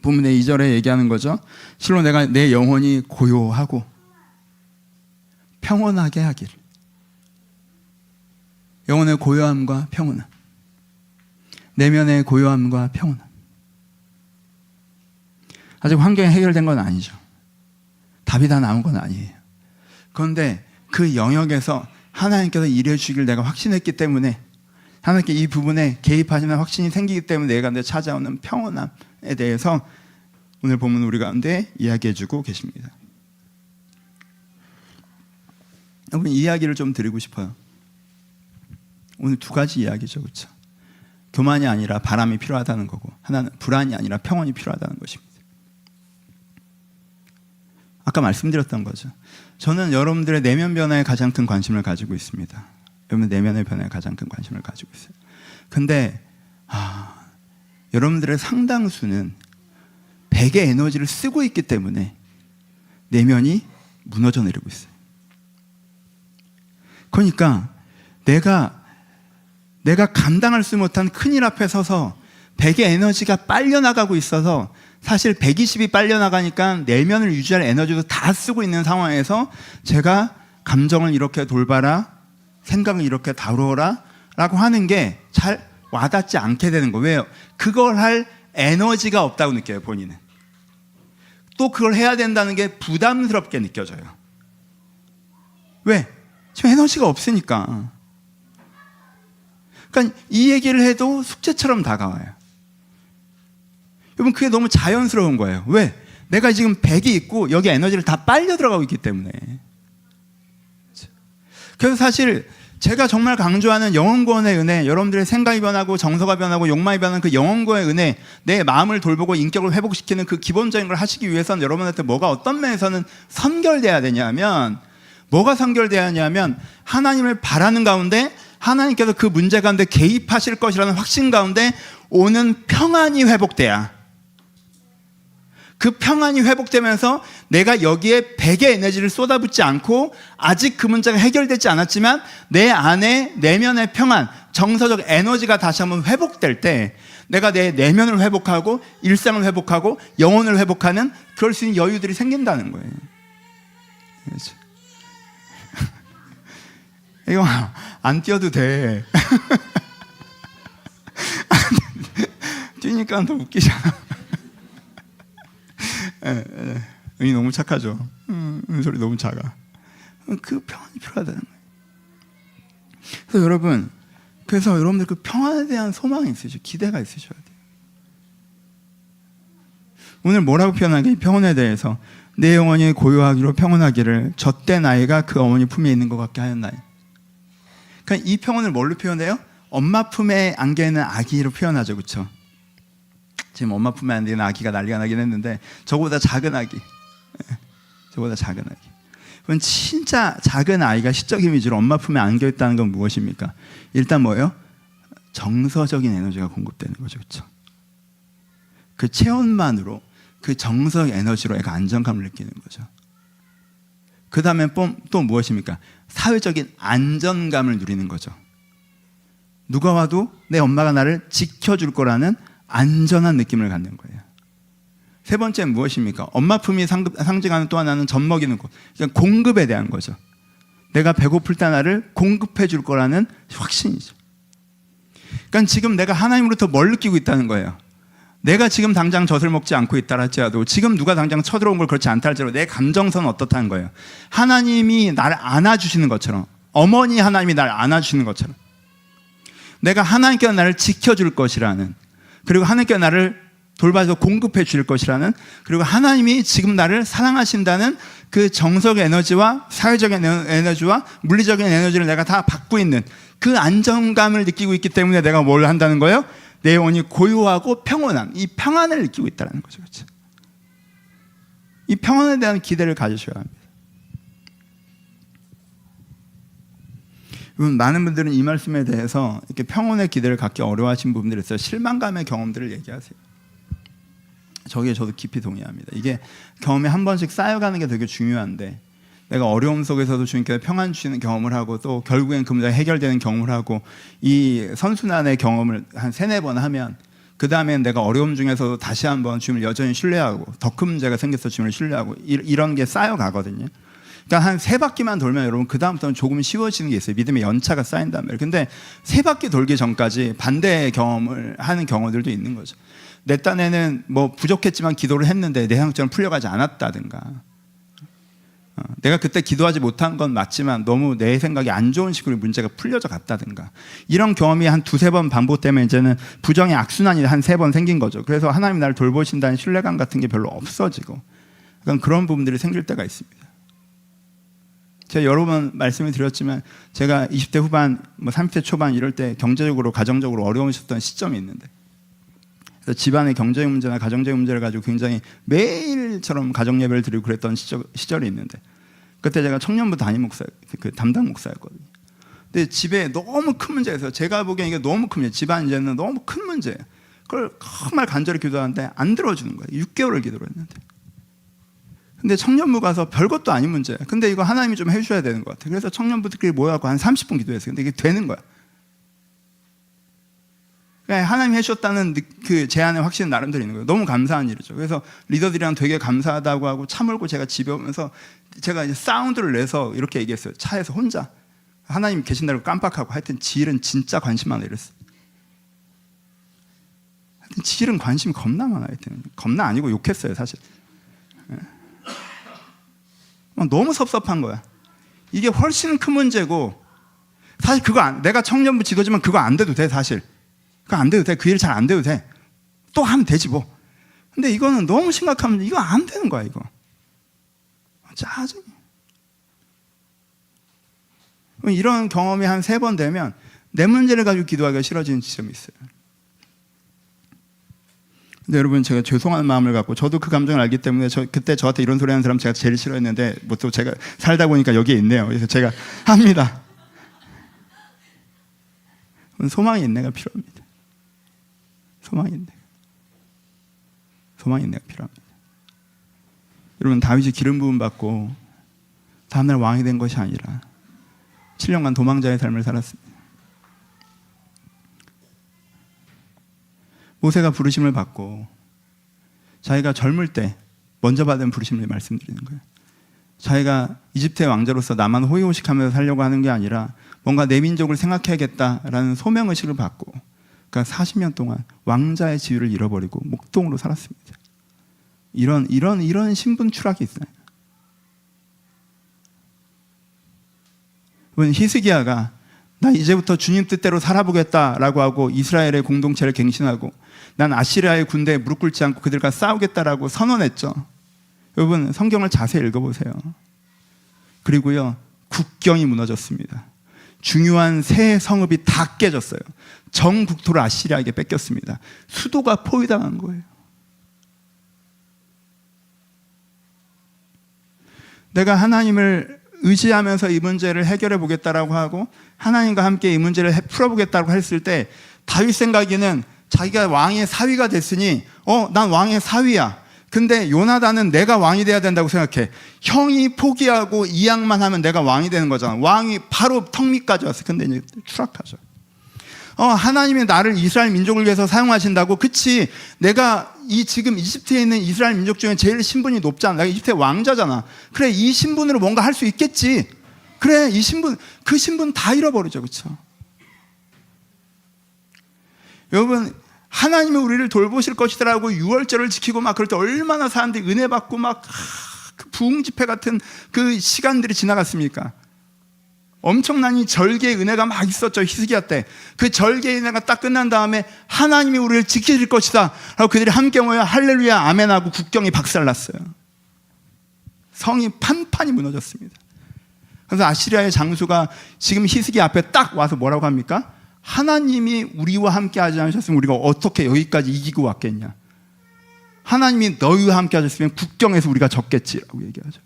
본문의 2절에 얘기하는 거죠. 실로 내가 내 영혼이 고요하고 평온하게 하기를. 영혼의 고요함과 평온함, 내면의 고요함과 평온함. 아직 환경이 해결된 건 아니죠. 답이 다 나온 건 아니에요. 그런데 그 영역에서 하나님께서 일해 주시길 내가 확신했기 때문에 하나님께 이 부분에 개입하시는 확신이 생기기 때문에 내가 내 찾아오는 평온함에 대해서 오늘 본문 우리 가운데 이야기해 주고 계십니다. 여러분, 이야기를 좀 드리고 싶어요. 오늘 두 가지 이야기죠, 그렇죠? 교만이 아니라 바람이 필요하다는 거고, 하나는 불안이 아니라 평온이 필요하다는 것입니다. 아까 말씀드렸던 거죠. 저는 여러분들의 내면 변화에 가장 큰 관심을 가지고 있습니다. 여러분 내면의 변화에 가장 큰 관심을 가지고 있어요. 근데 여러분들의 상당수는 백의 에너지를 쓰고 있기 때문에 내면이 무너져 내리고 있어요. 그러니까 내가 감당할 수 못한 큰일 앞에 서서 백의 에너지가 빨려나가고 있어서 사실 120이 빨려나가니까 내면을 유지할 에너지도 다 쓰고 있는 상황에서 제가 감정을 이렇게 돌봐라, 생각을 이렇게 다루어라 라고 하는 게 잘 와닿지 않게 되는 거예요. 왜요? 그걸 할 에너지가 없다고 느껴요, 본인은. 또 그걸 해야 된다는 게 부담스럽게 느껴져요. 왜? 지금 에너지가 없으니까. 그러니까 이 얘기를 해도 숙제처럼 다가와요. 여러분 그게 너무 자연스러운 거예요. 왜? 내가 지금 100이 있고 여기 에너지를 다 빨려 들어가고 있기 때문에. 그래서 사실 제가 정말 강조하는 영혼구원의 은혜, 여러분들의 생각이 변하고 정서가 변하고 욕망이 변하는 그 영혼구원의 은혜, 내 마음을 돌보고 인격을 회복시키는 그 기본적인 걸 하시기 위해서는 여러분한테 뭐가 어떤 면에서는 선결돼야 되냐면, 뭐가 선결돼야 하냐면 하나님을 바라는 가운데 하나님께서 그 문제 가운데 개입하실 것이라는 확신 가운데 오는 평안이 회복돼야, 그 평안이 회복되면서 내가 여기에 백의 에너지를 쏟아붓지 않고 아직 그 문제가 해결되지 않았지만 내 안에 내면의 평안, 정서적 에너지가 다시 한번 회복될 때 내가 내 내면을 회복하고 일상을 회복하고 영혼을 회복하는 그럴 수 있는 여유들이 생긴다는 거예요. 이거 안 뛰어도 돼. 뛰니까 더 웃기잖아. 은이 너무 착하죠. 은솔이 너무 작아. 그 평안이 필요하다는 거예요. 그래서 여러분들 그 평안에 대한 소망이 있으셔, 기대가 있으셔야 돼요. 오늘 뭐라고 표현하게? 이 평안에 대해서 내 영혼이 고요하기로 평안하기를 젖된 아이가 그 어머니 품에 있는 것 같게 하였나요? 그러니까 이 평안을 뭘로 표현해요? 엄마 품에 안겨있는 아기로 표현하죠, 그렇죠? 지금 엄마 품에 안기는 아기가 난리가 나긴 했는데 저보다 작은 아기, 저보다 작은 아기. 그건 진짜 작은 아이가 시적 이미지로 엄마 품에 안겨있다는 건 무엇입니까? 일단 뭐예요? 정서적인 에너지가 공급되는 거죠, 그렇죠? 그 체온만으로 그 정서적 에너지로 애가 안정감을 느끼는 거죠. 그 다음에 또 무엇입니까? 사회적인 안전감을 누리는 거죠. 누가 와도 내 엄마가 나를 지켜줄 거라는 안전한 느낌을 갖는 거예요. 세 번째는 무엇입니까? 엄마 품이 상징하는 또 하나는 젖먹이는 것, 그러니까 공급에 대한 거죠. 내가 배고플 때 나를 공급해 줄 거라는 확신이죠. 그러니까 지금 내가 하나님으로부터 뭘 느끼고 있다는 거예요. 내가 지금 당장 젖을 먹지 않고 있다 할지라도, 지금 누가 당장 쳐들어온 걸 그렇지 않다 할지라도 내 감정선은 어떻다는 거예요. 하나님이 나를 안아주시는 것처럼, 어머니 하나님이 나를 안아주시는 것처럼, 내가 하나님께서 나를 지켜줄 것이라는, 그리고 하나님께서 나를 돌봐서 공급해 줄 것이라는, 그리고 하나님이 지금 나를 사랑하신다는 그 정서적 에너지와 사회적인 에너지와 물리적인 에너지를 내가 다 받고 있는 그 안정감을 느끼고 있기 때문에 내가 뭘 한다는 거예요? 내 영혼이 고요하고 평온한 이 평안을 느끼고 있다는 거죠, 그렇죠? 이 평안에 대한 기대를 가지셔야 합니다. 많은 분들은 이 말씀에 대해서 이렇게 평온의 기대를 갖기 어려워하신 부분들이 있어요. 실망감의 경험들을 얘기하세요. 저기에 저도 깊이 동의합니다. 이게 경험이 한 번씩 쌓여가는 게 되게 중요한데, 내가 어려움 속에서도 주님께서 평안 주시는 경험을 하고 또 결국엔 그 문제가 해결되는 경험을 하고 이 선순환의 경험을 한 3-4번 하면 그 다음엔 내가 어려움 중에서도 다시 한번 주님을 여전히 신뢰하고 더 큰 문제가 생겨서 주님을 신뢰하고 이런 게 쌓여가거든요. 그러니까 한 3바퀴만 돌면 여러분 그 다음부터는 조금 쉬워지는 게 있어요. 믿음의 연차가 쌓인단 말이에요. 근데 3바퀴 돌기 전까지 반대의 경험을 하는 경우들도 있는 거죠. 내 딴에는 뭐 부족했지만 기도를 했는데 내 상처는 풀려가지 않았다든가, 내가 그때 기도하지 못한 건 맞지만 너무 내 생각이 안 좋은 식으로 문제가 풀려져 갔다든가, 이런 경험이 한 2-3번 반복되면 이제는 부정의 악순환이 한 3번 생긴 거죠. 그래서 하나님이 나를 돌보신다는 신뢰감 같은 게 별로 없어지고 그런 부분들이 생길 때가 있습니다. 제가 여러 번 말씀을 드렸지만 제가 20대 후반, 30대 초반 이럴 때 경제적으로 가정적으로 어려우셨던 시점이 있는데 그래서 집안의 경제 문제나 가정적 문제를 가지고 굉장히 매일처럼 가정 예배를 드리고 그랬던 시절이 있는데, 그때 제가 청년부 담당 목사였거든요. 근데 집에 너무 큰 문제가 있어요. 제가 보기엔 이게 너무 큰 문제, 집안 문제는 너무 큰 문제예요. 그걸 정말 간절히 기도하는데 안 들어주는 거예요. 6개월을 기도를 했는데. 근데 청년부 가서 별것도 아닌 문제예요. 근데 이거 하나님이 좀 해주셔야 되는 것 같아요. 그래서 청년부들끼리 모여갖고 한 30분 기도했어요. 근데 이게 되는 거야. 그러니까 하나님이 해주셨다는 그 제안의 확신은 나름대로 있는 거예요. 너무 감사한 일이죠. 그래서 리더들이랑 되게 감사하다고 하고 차 몰고 제가 집에 오면서 제가 이제 사운드를 내서 이렇게 얘기했어요. 차에서 혼자. 하나님 계신다고 깜빡하고, 하여튼 지일은 진짜 관심 많아 이랬어요. 하여튼 지일은 관심이 겁나 많아. 하여튼 겁나 아니고 욕했어요 사실. 너무 섭섭한 거야. 이게 훨씬 큰 문제고, 사실 그거 내가 청년부 지도지만 그거 안 돼도 돼. 사실 그거 안 돼도 돼. 그 일 잘 안 돼도 돼. 또 하면 되지 뭐. 근데 이거는 너무 심각하면 이거 안 되는 거야. 이거 짜증. 이런 경험이 한 3번 되면 내 문제를 가지고 기도하기가 싫어지는 지점이 있어요. 근데 여러분, 제가 죄송한 마음을 갖고, 저도 그 감정을 알기 때문에 그때 저한테 이런 소리 하는 사람 제가 제일 싫어했는데, 뭐 또 제가 살다 보니까 여기에 있네요. 그래서 제가 합니다. 소망의 인내가 필요합니다. 소망의 인내가 필요합니다. 여러분, 다윗이 기름 부음 받고 다음날 왕이 된 것이 아니라 7년간 도망자의 삶을 살았습니다. 모세가 부르심을 받고, 자기가 젊을 때 먼저 받은 부르심을 말씀드리는 거예요. 자기가 이집트의 왕자로서 나만 호의호식하면서 살려고 하는 게 아니라 뭔가 내 민족을 생각해야겠다라는 소명의식을 받고, 그러니까 40년 동안 왕자의 지위를 잃어버리고 목동으로 살았습니다. 이런 신분 추락이 있어요. 히스기야가 나 이제부터 주님 뜻대로 살아보겠다라고 하고 이스라엘의 공동체를 갱신하고, 난 아시리아의 군대에 무릎 꿇지 않고 그들과 싸우겠다라고 선언했죠. 여러분, 성경을 자세히 읽어보세요. 그리고요, 국경이 무너졌습니다. 중요한 새 성읍이 다 깨졌어요. 전 국토를 아시리아에게 뺏겼습니다. 수도가 포위당한 거예요. 내가 하나님을 의지하면서 이 문제를 해결해 보겠다라고 하고 하나님과 함께 이 문제를 풀어보겠다고 했을 때, 다윗 생각에는 자기가 왕의 사위가 됐으니 난 왕의 사위야. 근데 요나단은 내가 왕이 돼야 된다고 생각해. 형이 포기하고 이양만 하면 내가 왕이 되는 거잖아. 왕이 바로 턱 밑까지 왔어. 근데 이제 추락하죠. 하나님이 나를 이스라엘 민족을 위해서 사용하신다고. 그치, 내가 지금 이집트에 있는 이스라엘 민족 중에 제일 신분이 높잖아. 내가 이집트의 왕자잖아. 그래, 이 신분으로 뭔가 할 수 있겠지. 그래, 그 신분 다 잃어버리죠. 그렇죠? 여러분, 하나님이 우리를 돌보실 것이라고 유월절을 지키고 막 그럴 때 얼마나 사람들이 은혜 받고 막 그 부흥 집회 같은 그 시간들이 지나갔습니까? 엄청난 이 절개의 은혜가 막 있었죠. 히스기야 때. 그 절개의 은혜가 딱 끝난 다음에 하나님이 우리를 지키실 것이다 라고 그들이 함께 모여 할렐루야 아멘하고 국경이 박살났어요. 성이 판판이 무너졌습니다. 그래서 아시리아의 장수가 지금 히스기야 앞에 딱 와서 뭐라고 합니까? 하나님이 우리와 함께 하지 않으셨으면 우리가 어떻게 여기까지 이기고 왔겠냐. 하나님이 너희와 함께 하셨으면 국경에서 우리가 졌겠지라고 얘기하죠.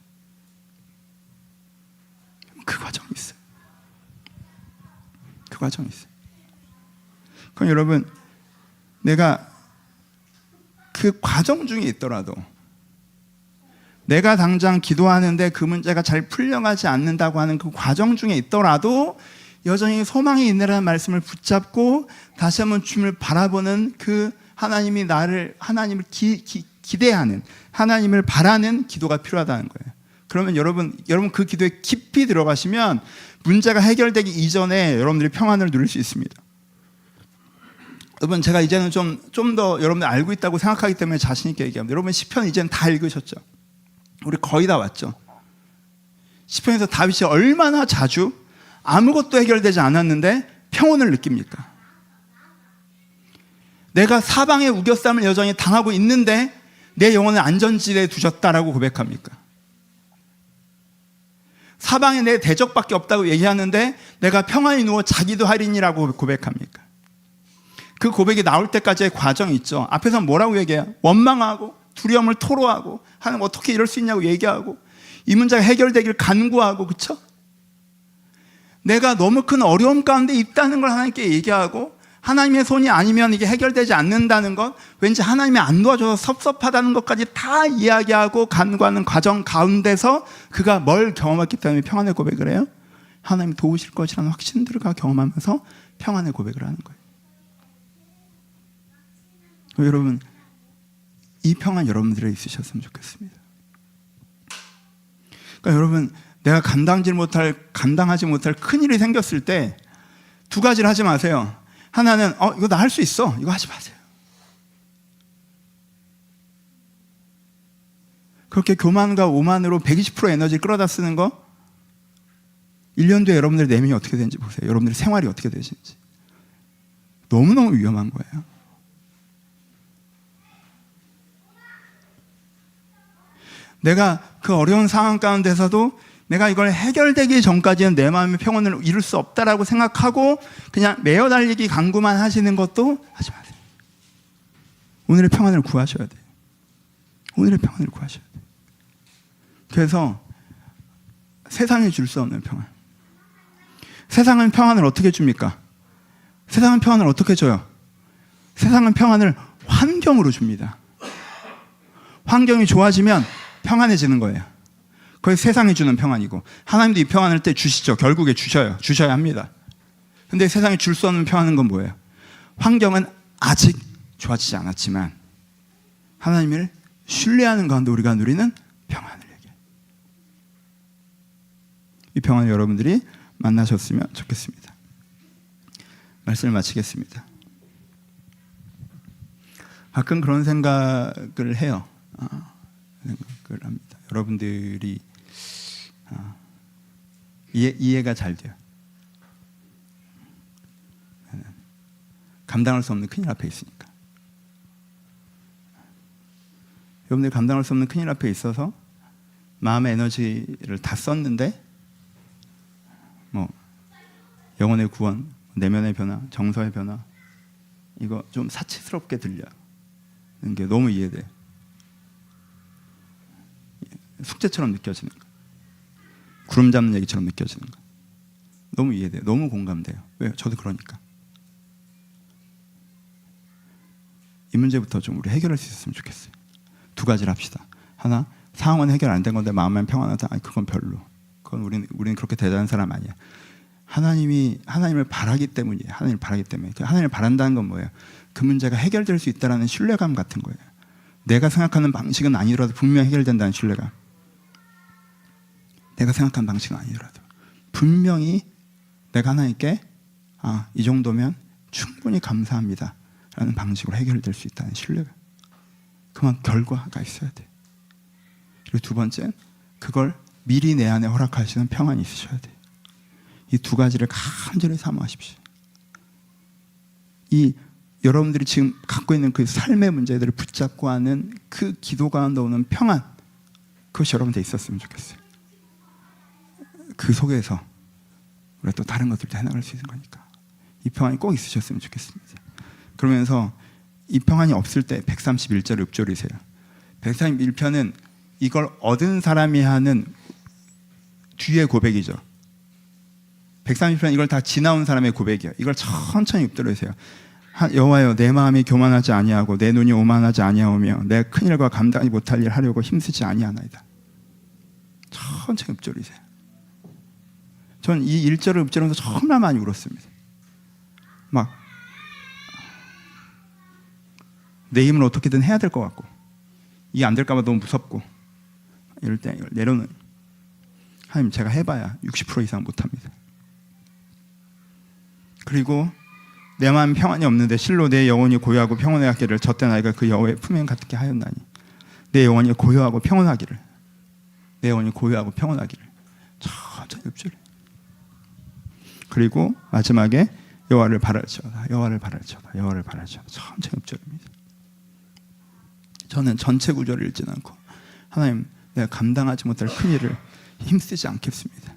그 과정이 있어요. 그 과정이 있어요. 그럼 여러분, 내가 그 과정 중에 있더라도, 내가 당장 기도하는데 그 문제가 잘 풀려가지 않는다고 하는 그 과정 중에 있더라도 여전히 소망의 인내라는 말씀을 붙잡고 다시 한번 주님을 바라보는 그 하나님을 기대하는, 하나님을 바라는 기도가 필요하다는 거예요. 그러면 여러분 그 기도에 깊이 들어가시면 문제가 해결되기 이전에 여러분들이 평안을 누릴 수 있습니다. 여러분, 제가 이제는 좀 더 여러분들 알고 있다고 생각하기 때문에 자신 있게 얘기합니다. 여러분, 시편 이제는 다 읽으셨죠? 우리 거의 다 왔죠? 시편에서 다윗이 얼마나 자주 아무것도 해결되지 않았는데 평온을 느낍니까? 내가 사방의 우겨쌈을 여전히 당하고 있는데 내 영혼을 안전지대에 두셨다라고 고백합니까? 사방에 내 대적밖에 없다고 얘기하는데 내가 평안히 누워 자기도 하리니라고 고백합니까? 그 고백이 나올 때까지의 과정이 있죠. 앞에서 뭐라고 얘기해요? 원망하고 두려움을 토로하고 하나님 어떻게 이럴 수 있냐고 얘기하고 이 문제가 해결되길 간구하고, 그렇죠? 내가 너무 큰 어려움 가운데 있다는 걸 하나님께 얘기하고 하나님의 손이 아니면 이게 해결되지 않는다는 것, 왠지 하나님이 안 도와줘서 섭섭하다는 것까지 다 이야기하고 간구하는 과정 가운데서 그가 뭘 경험했기 때문에 평안의 고백을 해요? 하나님이 도우실 것이라는 확신들을 경험하면서 평안의 고백을 하는 거예요. 여러분, 이 평안 여러분들에 있으셨으면 좋겠습니다. 그러니까 여러분, 내가 감당하지 못할 큰일이 생겼을 때 두 가지를 하지 마세요. 하나는 이거 나 할 수 있어, 이거 하지 마세요. 그렇게 교만과 오만으로 120% 에너지를 끌어다 쓰는 거, 1년 뒤에 여러분들의 내면이 어떻게 되는지 보세요. 여러분들의 생활이 어떻게 되시는지. 너무너무 위험한 거예요. 내가 그 어려운 상황 가운데서도 내가 이걸 해결되기 전까지는 내 마음의 평온을 이룰 수 없다라고 생각하고 그냥 매어 달리기 간구만 하시는 것도 하지 마세요. 오늘의 평안을 구하셔야 돼요. 오늘의 평안을 구하셔야 돼요. 그래서 세상에 줄 수 없는 평안. 세상은 평안을 어떻게 줍니까? 세상은 평안을 어떻게 줘요? 세상은 평안을 환경으로 줍니다. 환경이 좋아지면 평안해지는 거예요. 그게 세상이 주는 평안이고, 하나님도 이 평안을 때 주시죠. 결국에 주셔야 합니다. 근데 세상이 줄 수 없는 평안은 건 뭐예요? 환경은 아직 좋아지지 않았지만 하나님을 신뢰하는 가운데 우리가 누리는 평안을 얘기해요. 이 평안을 여러분들이 만나셨으면 좋겠습니다. 말씀을 마치겠습니다. 가끔 그런 생각을 해요. 생각을 합니다. 여러분들이 이해가 잘 돼요. 감당할 수 없는 큰일 앞에 있으니까. 여러분들이 감당할 수 없는 큰일 앞에 있어서 마음의 에너지를 다 썼는데 영혼의 구원, 내면의 변화, 정서의 변화, 이거 좀 사치스럽게 들려요. 게 너무 이해돼요. 숙제처럼 느껴지는 거, 구름 잡는 얘기처럼 느껴지는 거, 너무 이해돼요. 너무 공감돼요. 왜요? 저도 그러니까. 이 문제부터 좀 우리 해결할 수 있었으면 좋겠어요. 두 가지를 합시다. 하나, 상황은 해결 안 된 건데 마음만 평안하다. 그건 별로. 그건 우리는 그렇게 대단한 사람 아니야. 하나님을 바라기 때문이에요. 하나님을 바라기 때문에. 하나님을 바란다는 건 뭐예요? 그 문제가 해결될 수 있다는 신뢰감 같은 거예요. 내가 생각하는 방식은 아니더라도 분명히 해결된다는 신뢰감. 내가 생각한 방식은 아니더라도 분명히 내가 하나님께 이 정도면 충분히 감사합니다 라는 방식으로 해결될 수 있다는 신뢰감. 그만 결과가 있어야 돼. 그리고 두 번째는 그걸 미리 내 안에 허락하시는 평안이 있으셔야 돼요. 이 두 가지를 간절히 사모하십시오. 이 여러분들이 지금 갖고 있는 그 삶의 문제들을 붙잡고 하는 그 기도 가운데 오는 평안, 그것이 여러분한테 있었으면 좋겠어요. 그 속에서 우리가 또 다른 것들도 해나갈 수 있는 거니까 이 평안이 꼭 있으셨으면 좋겠습니다. 그러면서 이 평안이 없을 때 131절 읊조리세요. 131편은 이걸 얻은 사람이 하는 뒤의 고백이죠. 130편 이걸 다 지나온 사람의 고백이에요. 이걸 천천히 읊조리세요. 여호와여, 내 마음이 교만하지 아니하고 내 눈이 오만하지 아니하오며 내 큰일과 감당하지 못할 일 하려고 힘쓰지 아니하나이다. 천천히 읊조리세요. 전 이 1절을 읊조리면서 정말 많이 울었습니다. 막 내 힘을 어떻게든 해야 될 것 같고 이게 안 될까 봐 너무 무섭고 이럴 때 이걸 내려놓는, 하나님 제가 해봐야 60% 이상 못합니다. 그리고 내 마음 평안이 없는데 실로 내 영혼이 고요하고 평온하기를 젖된 아이가 그 여호와의 품에 갖게 하였나니 내 영혼이 고요하고 평온하기를, 내 영혼이 고요하고 평온하기를 천천히 읊조려. 그리고 마지막에 여호와를 바랄지어다, 여호와를 바랄지어다, 여호와를 바랄지어다 천천히 읊조립니다. 저는 전체 구절을 읽지는 않고 하나님, 내가 감당하지 못할 큰일을 힘쓰지 않겠습니다.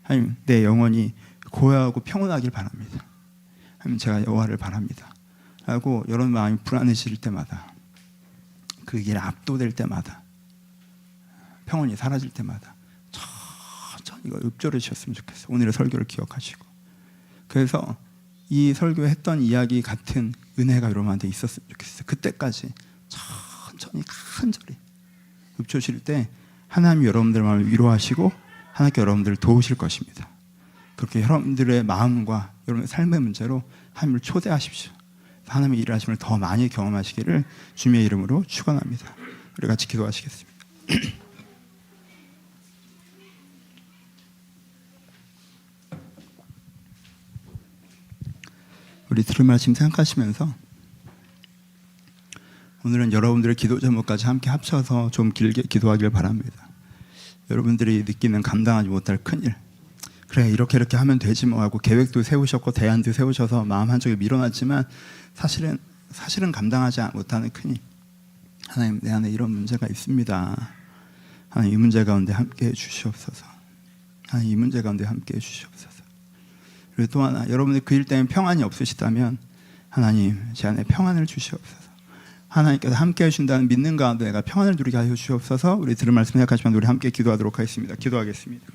하나님, 내 영혼이 고요하고 평온하길 바랍니다. 하나님 제가 여호와를 바랍니다 라고 여러분 마음이 불안해질 때마다, 그 일에 압도될 때마다, 평온이 사라질 때마다 천천히 이거 읊조려 주셨으면 좋겠어요. 오늘의 설교를 기억하시고. 그래서 이 설교했던 이야기 같은 은혜가 여러분한테 있었으면 좋겠어요. 그때까지 천천히 간절히 읊조실 때 하나님이 여러분들의 마음을 위로하시고 하나님께 여러분들을 도우실 것입니다. 그렇게 여러분들의 마음과 여러분의 삶의 문제로 하나님을 초대하십시오. 하나님의 일하심을 더 많이 경험하시기를 주님의 이름으로 축원합니다. 우리 같이 기도하시겠습니다. 우리 들은 말씀 생각하시면서 오늘은 여러분들의 기도 제목까지 함께 합쳐서 좀 길게 기도하길 바랍니다. 여러분들이 느끼는 감당하지 못할 큰일, 그래 이렇게 하면 되지 뭐 하고 계획도 세우셨고 대안도 세우셔서 마음 한쪽에 밀어놨지만 사실은 감당하지 못하는 큰일, 하나님 내 안에 이런 문제가 있습니다. 하나님 이 문제 가운데 함께해 주시옵소서. 하나님 이 문제 가운데 함께해 주시옵소서. 그리고 또 하나, 여러분들 그 일 때문에 평안이 없으시다면 하나님 제 안에 평안을 주시옵소서. 하나님께서 함께해 주신다는 믿는 가운데 내가 평안을 누리게 하여 주시옵소서. 우리 들은 말씀 생각하시면 우리 함께 기도하도록 하겠습니다. 기도하겠습니다.